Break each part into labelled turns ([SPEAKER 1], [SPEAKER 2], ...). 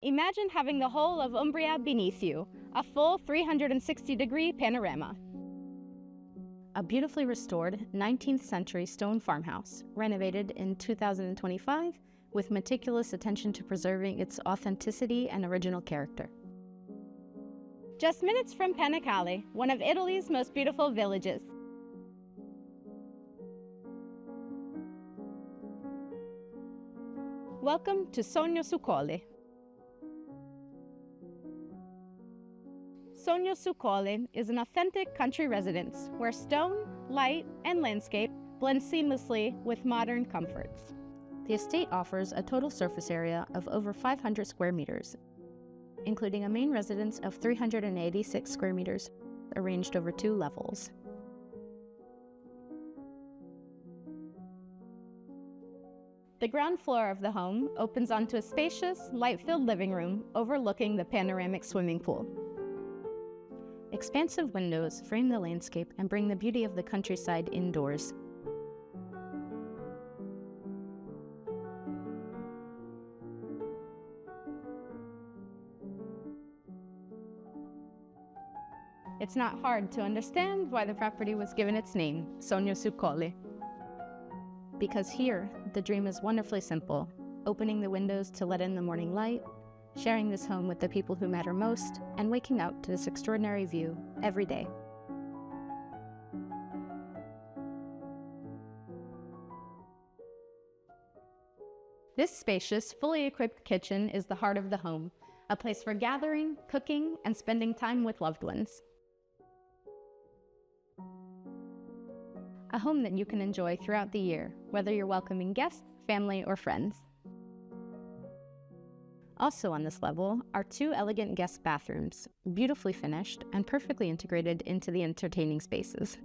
[SPEAKER 1] Imagine having the whole of Umbria beneath you, a full 360-degree panorama. A beautifully restored 19th century stone farmhouse, renovated in 2025 with meticulous attention to preserving its authenticity and original character. Just minutes from Panicale, one of Italy's most beautiful villages. Welcome to Sogno su Colle. Sogno su Colle is an authentic country residence where stone, light, and landscape blend seamlessly with modern comforts. The estate offers a total surface area of over 500 square meters, including a main residence of 386 square meters, arranged over 2 levels. The ground floor of the home opens onto a spacious, light-filled living room overlooking the panoramic swimming pool. Expansive windows frame the landscape and bring the beauty of the countryside indoors. It's not hard to understand why the property was given its name, Sogno su Colle. Because here, the dream is wonderfully simple, opening the windows to let in the morning light, sharing this home with the people who matter most, and waking up to this extraordinary view every day. This spacious, fully equipped kitchen is the heart of the home, a place for gathering, cooking, and spending time with loved ones. A home that you can enjoy throughout the year, whether you're welcoming guests, family, or friends. Also on this level are 2 elegant guest bathrooms, beautifully finished and perfectly integrated into the entertaining spaces.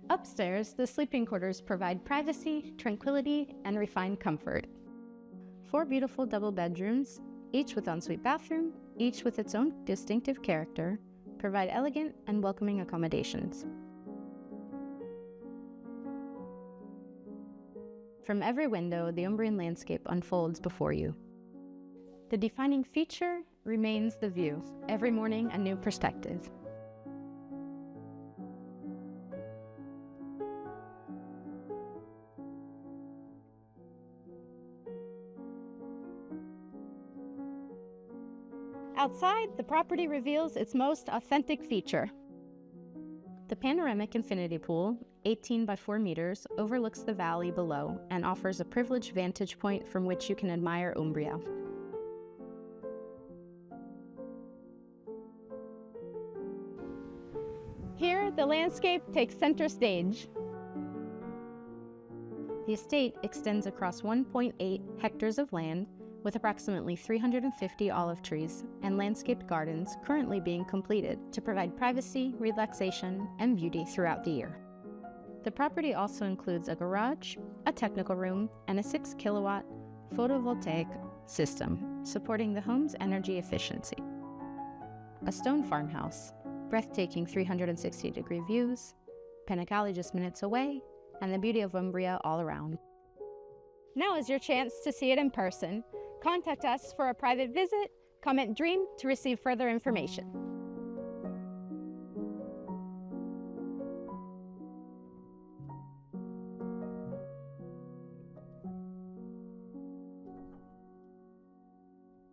[SPEAKER 1] Upstairs, the sleeping quarters provide privacy, tranquility, and refined comfort. 4 beautiful double bedrooms, each with ensuite bathroom, each with its own distinctive character, provide elegant and welcoming accommodations. From every window, the Umbrian landscape unfolds before you. The defining feature remains the view, every morning a new perspective. Outside, the property reveals its most authentic feature. The panoramic infinity pool, 18 by 4 meters, overlooks the valley below and offers a privileged vantage point from which you can admire Umbria. Here, the landscape takes center stage. The estate extends across 1.8 hectares of land, with approximately 350 olive trees and landscaped gardens currently being completed to provide privacy, relaxation, and beauty throughout the year. The property also includes a garage, a technical room, and a 6-kilowatt photovoltaic system supporting the home's energy efficiency. A stone farmhouse, breathtaking 360-degree views, Panicale just minutes away, and the beauty of Umbria all around. Now is your chance to see it in person. Contact us for a private visit, comment DREAM to receive further information.